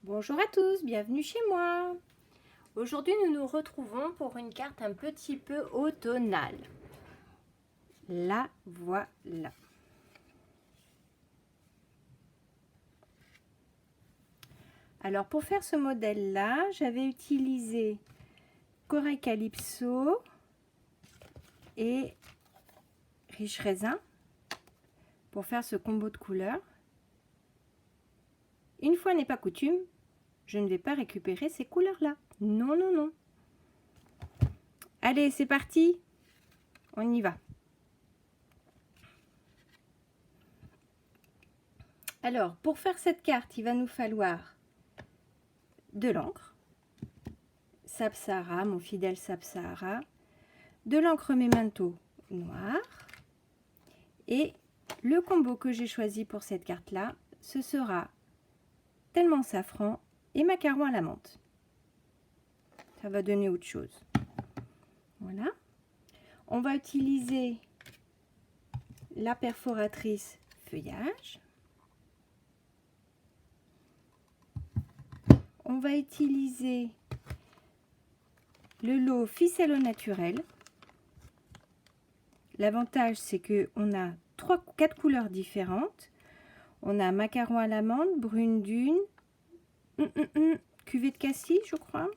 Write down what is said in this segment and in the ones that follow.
Bonjour à tous, bienvenue chez moi. Aujourd'hui, nous nous retrouvons pour une carte un petit peu automnale. La voilà. Alors, pour faire ce modèle-là, j'avais utilisé Corail Calypso et Riche Raisin pour faire ce combo de couleurs. Une fois n'est pas coutume, je ne vais pas récupérer ces couleurs-là. Non, non, non. Allez, c'est parti. On y va. Alors, pour faire cette carte, il va nous falloir de l'encre, Sapsara, mon fidèle Sapsara, de l'encre Memento noire, et le combo que j'ai choisi pour cette carte-là, ce sera Tellement Safran et Macaron à la menthe. Ça va donner autre chose. Voilà. On va utiliser la perforatrice feuillage. On va utiliser le lot ficelle au naturel. L'avantage, c'est qu'on a 4 couleurs différentes. On a macaron à l'amande, brune dune, cuvée de cassis, je crois.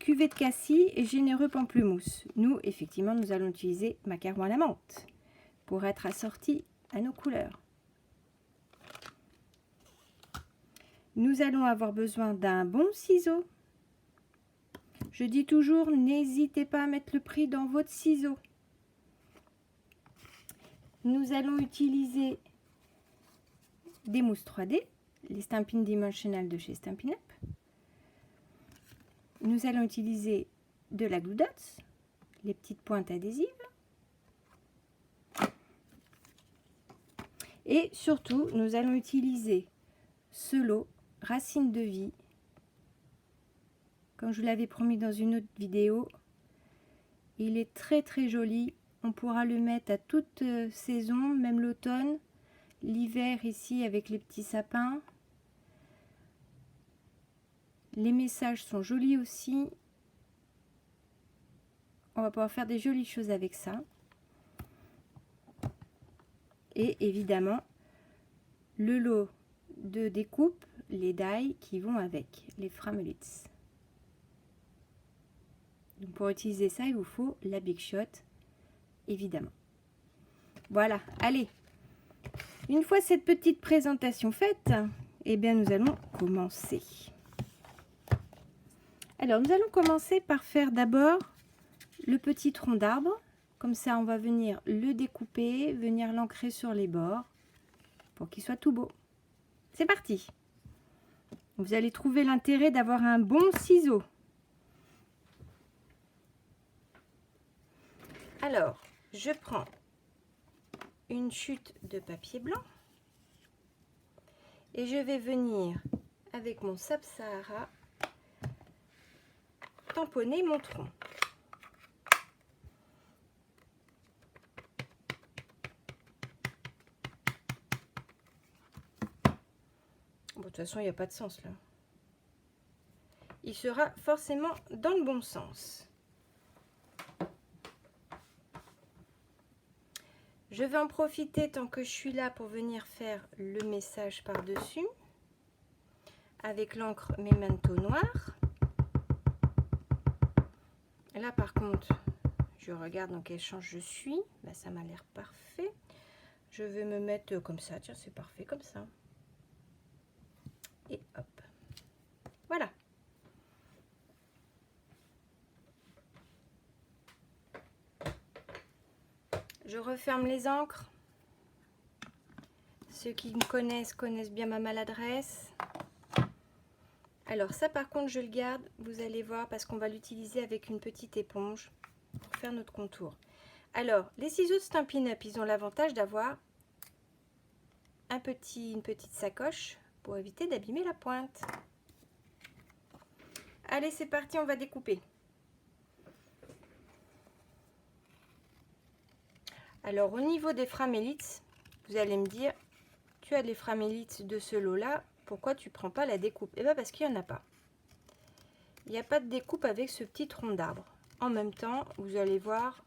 Cuvée de cassis et généreux pamplemousse. Nous, effectivement, nous allons utiliser macaron à la menthe pour être assorti à nos couleurs. Nous allons avoir besoin d'un bon ciseau. Je dis toujours, n'hésitez pas à mettre le prix dans votre ciseau. Nous allons utiliser des mousses 3D, les Stampin' Dimensional de chez Stampin' Up. Nous allons utiliser de la Glue Dots, les petites pointes adhésives. Et surtout, nous allons utiliser ce lot Racine de vie. Comme je vous l'avais promis dans une autre vidéo, il est très très joli. On pourra le mettre à toute saison, même l'automne, l'hiver ici avec les petits sapins. Les messages sont jolis aussi. On va pouvoir faire des jolies choses avec ça. Et évidemment, le lot de découpe, les die qui vont avec, les Framelits. Donc pour utiliser ça, il vous faut la Big Shot, évidemment. Voilà, allez. Une fois cette petite présentation faite, eh bien nous allons commencer. Alors nous allons commencer par faire d'abord le petit tronc d'arbre. Comme ça, on va venir le découper, venir l'ancrer sur les bords pour qu'il soit tout beau. C'est parti. Vous allez trouver l'intérêt d'avoir un bon ciseau. Alors, je prends une chute de papier blanc et je vais venir avec mon Sapsara tamponner mon tronc. Bon, de toute façon, il n'y a pas de sens là. Il sera forcément dans le bon sens. Je vais en profiter tant que je suis là pour venir faire le message par-dessus avec l'encre Memento noire. Là par contre, je regarde dans quel champ je suis. Bah, ça m'a l'air parfait. Je vais me mettre comme ça. Tiens, c'est parfait comme ça. Et hop. Voilà. Je referme les encres. Ceux qui me connaissent bien ma maladresse. Alors ça par contre je le garde, vous allez voir, parce qu'on va l'utiliser avec une petite éponge pour faire notre contour. Alors les ciseaux de Stampin' Up, ils ont l'avantage d'avoir une petite sacoche pour éviter d'abîmer la pointe. Allez, c'est parti, on va découper. Alors au niveau des Framelits, vous allez me dire, tu as les Framelits de ce lot là, pourquoi tu prends pas la découpe? Eh bien parce qu'il n'y en a pas. Il n'y a pas de découpe avec ce petit tronc d'arbre. En même temps, vous allez voir,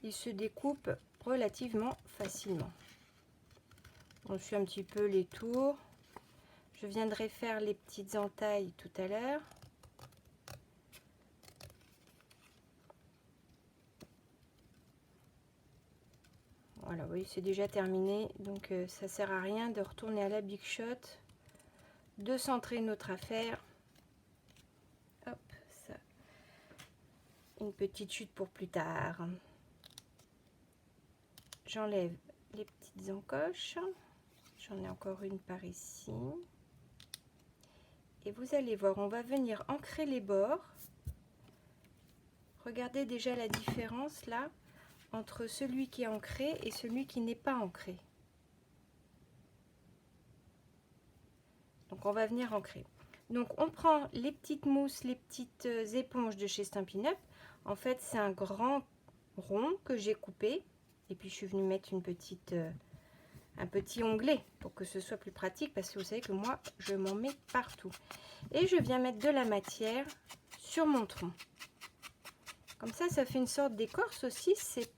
il se découpe relativement facilement. On suit un petit peu les tours. Je viendrai faire les petites entailles tout à l'heure. Voilà, oui, c'est déjà terminé. Donc ça sert à rien de retourner à la Big Shot, de centrer notre affaire. Hop, ça. Une petite chute pour plus tard. J'enlève les petites encoches. J'en ai encore une par ici. Et vous allez voir, on va venir ancrer les bords. Regardez déjà la différence là entre celui qui est ancré et celui qui n'est pas ancré. Donc on va venir ancrer. Donc on prend les petites mousses, les petites éponges de chez Stampin' Up. En fait c'est un grand rond que j'ai coupé. Et puis je suis venue mettre une petite, un petit onglet pour que ce soit plus pratique. Parce que vous savez que moi je m'en mets partout. Et je viens mettre de la matière sur mon tronc. Comme ça fait une sorte d'écorce aussi. C'est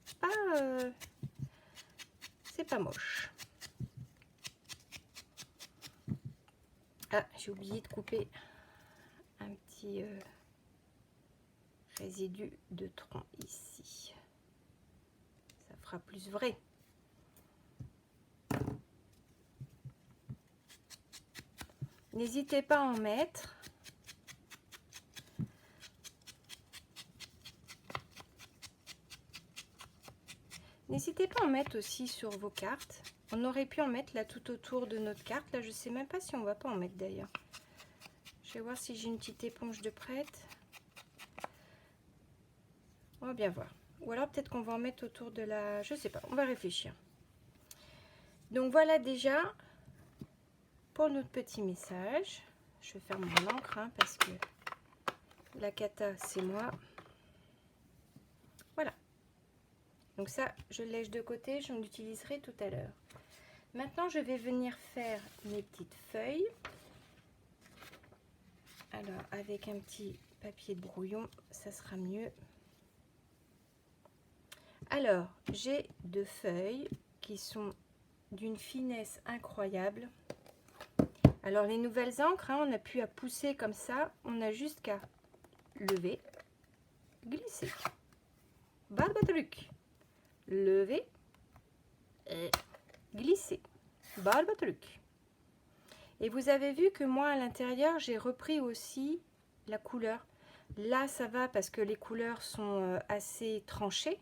pas moche. Ah, j'ai oublié de couper un petit résidu de tronc ici. Ça fera plus vrai. N'hésitez pas à en mettre. N'hésitez pas à en mettre aussi sur vos cartes. On aurait pu en mettre là tout autour de notre carte. Là, je sais même pas si on va pas en mettre d'ailleurs. Je vais voir si j'ai une petite éponge de prête. On va bien voir. Ou alors peut-être qu'on va en mettre autour de la... Je sais pas, on va réfléchir. Donc voilà déjà pour notre petit message. Je vais faire mon encre hein, parce que la cata c'est moi. Voilà. Donc ça, je le lèche de côté, j'en utiliserai tout à l'heure. Maintenant, je vais venir faire mes petites feuilles. Alors, avec un petit papier de brouillon, ça sera mieux. Alors, j'ai deux feuilles qui sont d'une finesse incroyable. Alors, les nouvelles encres, hein, on n'a plus à pousser comme ça. On a juste qu'à lever, glisser. Barbe-truc. Lever, glisser. Barbe-truc. Et vous avez vu que moi, à l'intérieur, j'ai repris aussi la couleur. Là, ça va parce que les couleurs sont assez tranchées.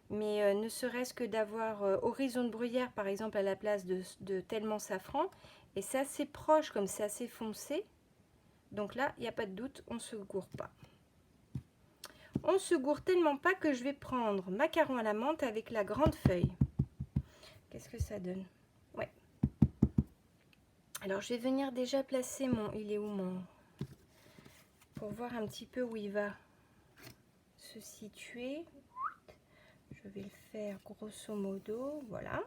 Mais ne serait-ce que d'avoir Horizon de Bruyère, par exemple, à la place de Tellement Safran. Et c'est assez proche, comme c'est assez foncé. Donc là, il n'y a pas de doute, on ne se gourre pas. On se gourre tellement pas que je vais prendre Macaron à la menthe avec la grande feuille. Qu'est-ce que ça donne? Ouais. Alors, je vais venir déjà placer mon... Il est où mon... Pour voir un petit peu où il va se situer. Je vais le faire grosso modo. Voilà.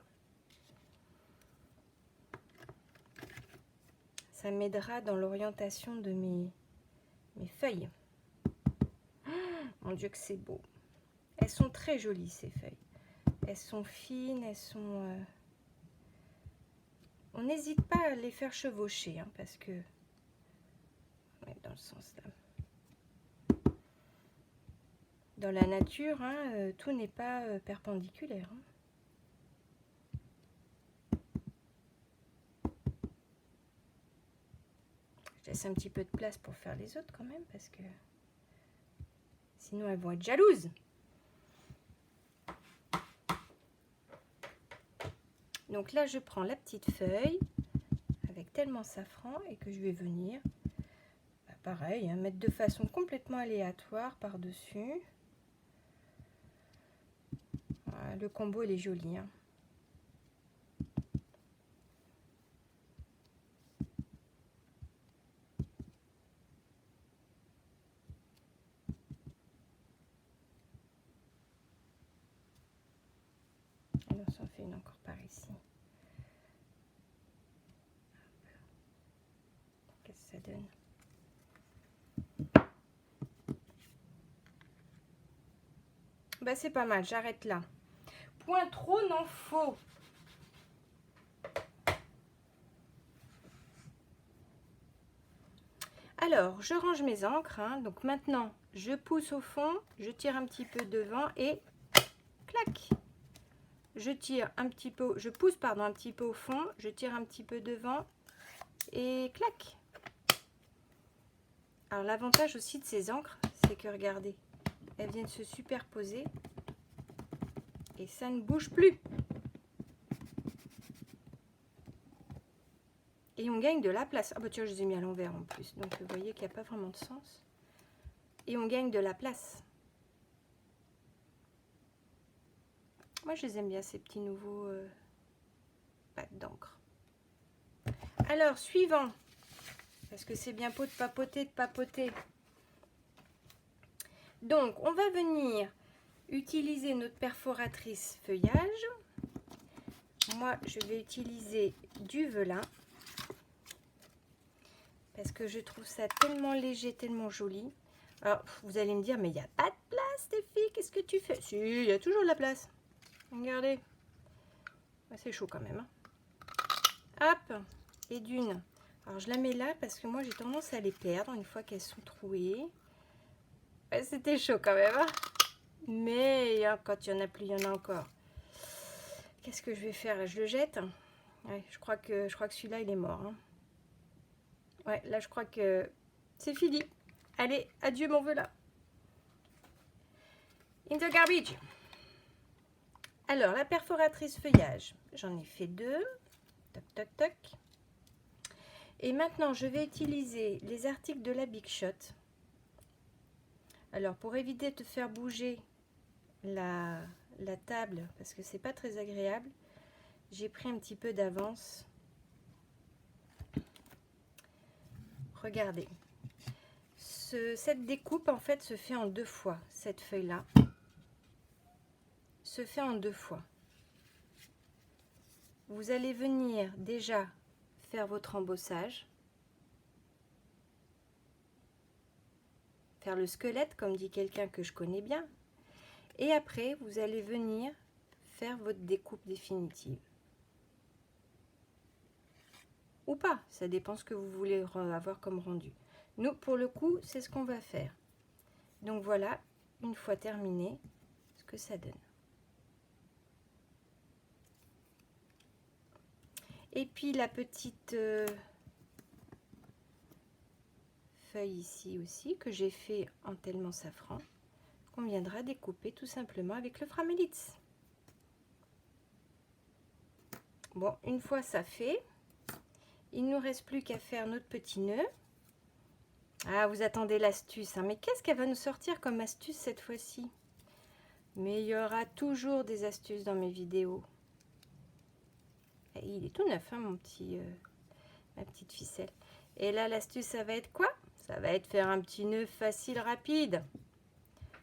Ça m'aidera dans l'orientation de mes feuilles. Mon Dieu que c'est beau. Elles sont très jolies ces feuilles. Elles sont fines, elles sont... On n'hésite pas à les faire chevaucher, hein, parce que... Ouais, dans le sens là. Dans la nature, hein, tout n'est pas perpendiculaire. Hein. Je laisse un petit peu de place pour faire les autres quand même, parce que... Sinon, elles vont être jalouses. Donc là, je prends la petite feuille avec Tellement Safran et que je vais venir, bah, pareil, hein, mettre de façon complètement aléatoire par-dessus. Voilà, le combo, il est joli. Hein. Alors, ça en fait une encore par ici. Qu'est-ce que ça donne? Bah c'est pas mal, j'arrête là. Point trop n'en faut. Alors, je range mes encres. Hein. Donc maintenant, je pousse au fond, je tire un petit peu devant et clac. Je tire un petit peu, je pousse pardon un petit peu au fond, je tire un petit peu devant et clac. Alors l'avantage aussi de ces encres, c'est que regardez, elles viennent se superposer et ça ne bouge plus. Et on gagne de la place. Ah bah tiens, je les ai mis à l'envers en plus. Donc vous voyez qu'il n'y a pas vraiment de sens. Et on gagne de la place. Moi, je les aime bien, ces petits nouveaux packs d'encre. Alors, suivant. Parce que c'est bien beau de papoter, de papoter. Donc, on va venir utiliser notre perforatrice feuillage. Moi, je vais utiliser du velin. Parce que je trouve ça tellement léger, tellement joli. Alors, vous allez me dire, mais il n'y a pas de place, Stéphie, qu'est-ce que tu fais? Si, il y a toujours de la place. Regardez. C'est chaud quand même. Hein. Hop. Et d'une. Alors, je la mets là parce que moi, j'ai tendance à les perdre une fois qu'elles sont trouées. Ouais, c'était chaud quand même. Hein. Mais quand il n'y en a plus, il y en a encore. Qu'est-ce que je vais faire là? Je le jette. Ouais, je crois que celui-là, il est mort. Hein. Ouais, là, je crois que c'est fini. Allez, adieu mon velin. In the garbage. Alors, la perforatrice feuillage, j'en ai fait 2. Toc, toc, toc. Et maintenant, je vais utiliser les articles de la Big Shot. Alors, pour éviter de faire bouger la table, parce que c'est pas très agréable, j'ai pris un petit peu d'avance. Regardez. Cette découpe, en fait, se fait en 2 fois. Cette feuille-là se fait en 2 fois. Vous allez venir déjà faire votre embossage. Faire le squelette, comme dit quelqu'un que je connais bien. Et après, vous allez venir faire votre découpe définitive. Ou pas, ça dépend ce que vous voulez avoir comme rendu. Nous, pour le coup, c'est ce qu'on va faire. Donc voilà, une fois terminé, ce que ça donne. Et puis la petite feuille ici aussi, que j'ai fait en tellement safran, qu'on viendra découper tout simplement avec le Framélitz. Bon, une fois ça fait, il ne nous reste plus qu'à faire notre petit nœud. Ah, vous attendez l'astuce, hein. Mais qu'est-ce qu'elle va nous sortir comme astuce cette fois-ci? Mais il y aura toujours des astuces dans mes vidéos. Et il est tout neuf, hein, mon petit, ma petite ficelle. Et là, l'astuce, ça va être quoi? Ça va être faire un petit nœud facile, rapide.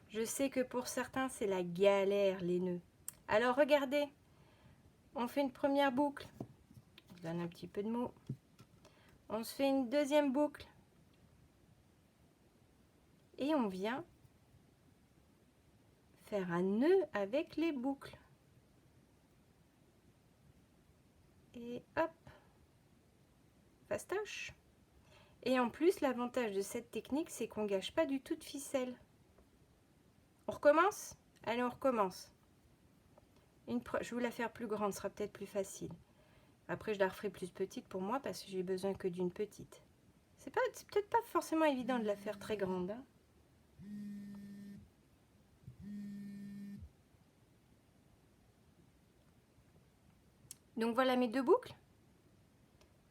Je sais que pour certains, c'est la galère, les nœuds. Alors, regardez. On fait une première boucle. Je donne un petit peu de mot. On se fait une deuxième boucle. Et on vient faire un nœud avec les boucles. Et hop, fastoche. Et en plus, l'avantage de cette technique, c'est qu'on ne gâche pas du tout de ficelle. On recommence? Allez, on recommence. Je vais vous la faire plus grande, ce sera peut-être plus facile. Après, je la referai plus petite pour moi parce que j'ai besoin que d'une petite. C'est peut-être pas forcément évident de la faire très grande. Hein. Donc voilà mes 2 boucles.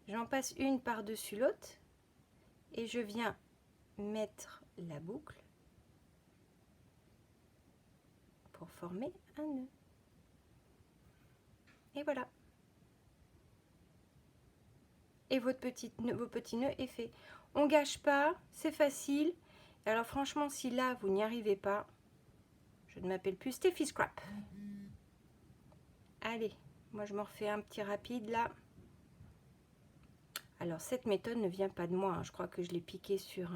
J'en passe une par-dessus l'autre et je viens mettre la boucle pour former un nœud. Et voilà. Et vos petits nœuds est fait. On gâche pas, c'est facile. Et alors franchement, si là vous n'y arrivez pas, je ne m'appelle plus Steffi Scrap. Allez, moi je me refais un petit rapide là. Alors cette méthode ne vient pas de moi, hein. Je crois que je l'ai piqué sur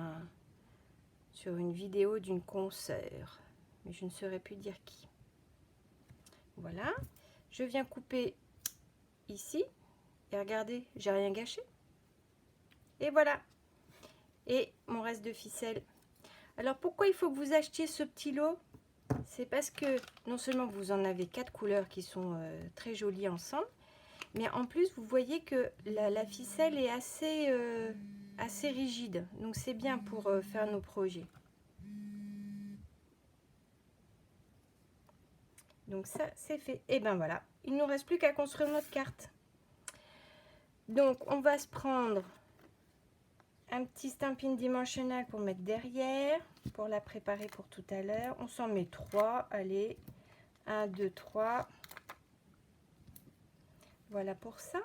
une vidéo d'une consoeur, mais je ne saurais plus dire qui. Voilà, je viens couper ici et regardez, j'ai rien gâché. Et voilà, et mon reste de ficelle. Alors pourquoi il faut que vous achetiez ce petit lot? C'est parce que non seulement vous en avez 4 couleurs qui sont très jolies ensemble, mais en plus vous voyez que la ficelle est assez rigide, donc c'est bien pour faire nos projets. Donc ça c'est fait. Et ben voilà, il ne nous reste plus qu'à construire notre carte. Donc on va se prendre un petit stamping dimensionnel pour mettre derrière, pour la préparer pour tout à l'heure. On s'en met 3, allez, 1, 2, 3. Voilà pour ça.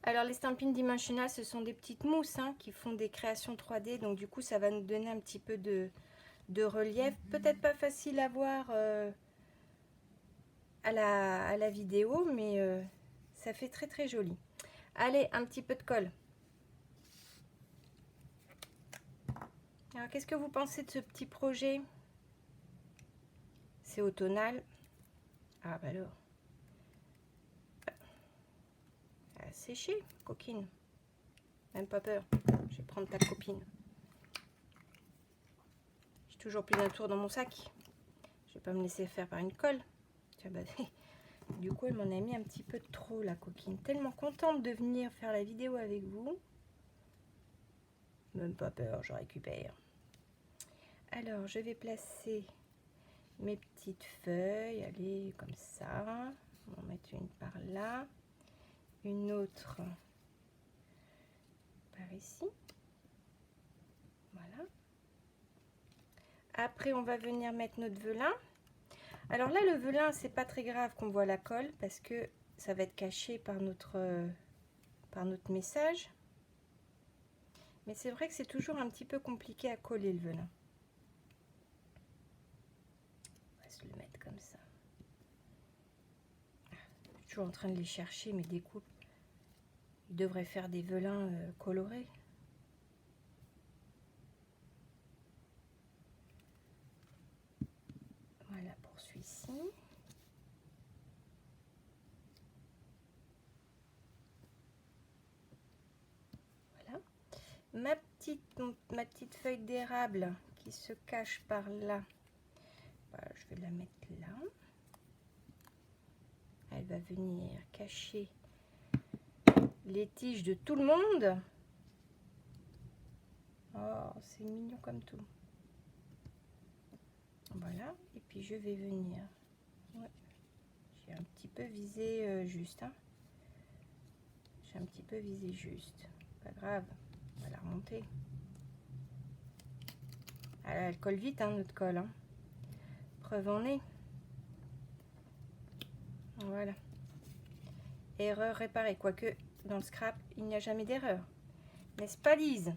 Alors les stampings dimensionnels, ce sont des petites mousses hein, qui font des créations 3D, donc du coup ça va nous donner un petit peu de relief. Peut-être pas facile à voir à la vidéo, mais ça fait très très joli. Allez, un petit peu de colle. Alors qu'est-ce que vous pensez de ce petit projet? C'est automnal. Ah bah alors. Elle a séché, coquine. Même pas peur. Je vais prendre ta copine. J'ai toujours plus d'un tour dans mon sac. Je vais pas me laisser faire par une colle. Tiens, bah, du coup, elle m'en a mis un petit peu trop, la coquine. Tellement contente de venir faire la vidéo avec vous. Même pas peur, je récupère. Alors, je vais placer mes petites feuilles. Allez, comme ça. On va en mettre une par là. Une autre par ici. Voilà. Après, on va venir mettre notre velin. Alors là, le velin, c'est pas très grave qu'on voit la colle parce que ça va être caché par notre message. Mais c'est vrai que c'est toujours un petit peu compliqué à coller le velin. On va se le mettre comme ça. Je suis toujours en train de les chercher, mes découpes. Ils devraient faire des velins colorés. Voilà pour celui-ci. Voilà. Ma petite feuille d'érable qui se cache par là. Voilà, je vais la mettre là. Elle va venir cacher les tiges de tout le monde. Oh, c'est mignon comme tout. Voilà, et puis je vais venir. Ouais. J'ai un petit peu visé juste. Hein. J'ai un petit peu visé juste. Pas grave, on va la remonter. Alors, elle colle vite, hein, notre colle. Hein. Preuve en est. Voilà. Erreur réparée. Quoique, dans le scrap, il n'y a jamais d'erreur. N'est-ce pas, Lise?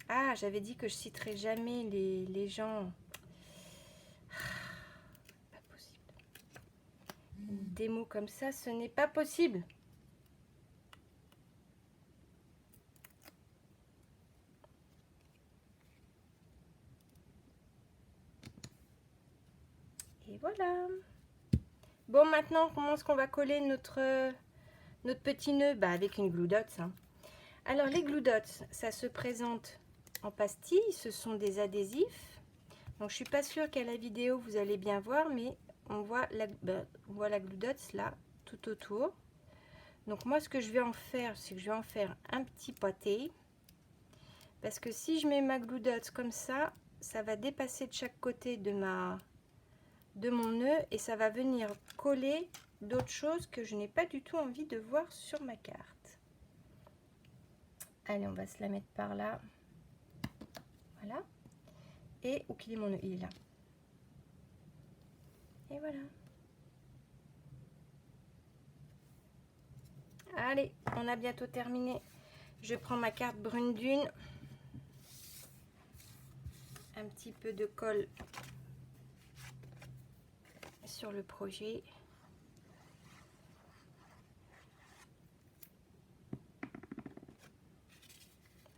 Ah, j'avais dit que je citerais jamais les gens. Pas possible. Des mots comme ça, ce n'est pas possible. Et voilà. Bon, maintenant, comment est-ce qu'on va coller notre petit nœud? Bah, avec une glue dots. Hein. Alors, les glue dots, ça se présente en pastilles. Ce sont des adhésifs. Donc, je suis pas sûre qu'à la vidéo, vous allez bien voir, mais on voit la glue dots là, tout autour. Donc, moi, ce que je vais en faire, c'est que je vais en faire un petit pâté. Parce que si je mets ma glue dots comme ça va dépasser de chaque côté de mon nœud et ça va venir coller d'autres choses que je n'ai pas du tout envie de voir sur ma carte. Allez, on va se la mettre par là. Voilà. Et où qu'il est mon nœud? Il est là. Et voilà. Allez, on a bientôt terminé. Je prends ma carte brune dune. Un petit peu de colle sur le projet.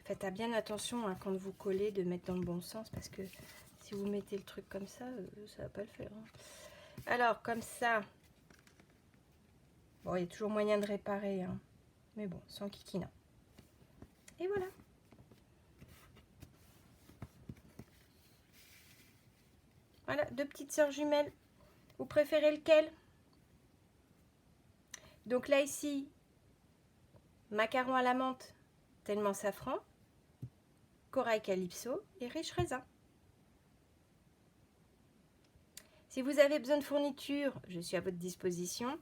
Faites bien attention hein, quand vous collez de mettre dans le bon sens parce que si vous mettez le truc comme ça va pas le faire. Hein. Alors comme ça, bon il y a toujours moyen de réparer, hein, mais bon sans kikina. Et voilà. Voilà, 2 petites sœurs jumelles. Vous préférez lequel? Donc là ici, macaron à la menthe, tellement safran, corail calypso et riche raisin. Si vous avez besoin de fournitures, je suis à votre disposition.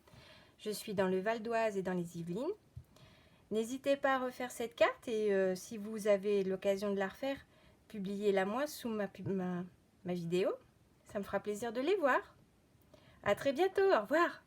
Je suis dans le Val d'Oise et dans les Yvelines. N'hésitez pas à refaire cette carte et si vous avez l'occasion de la refaire, publiez-la moi sous ma vidéo. Ça me fera plaisir de les voir. À très bientôt, au revoir.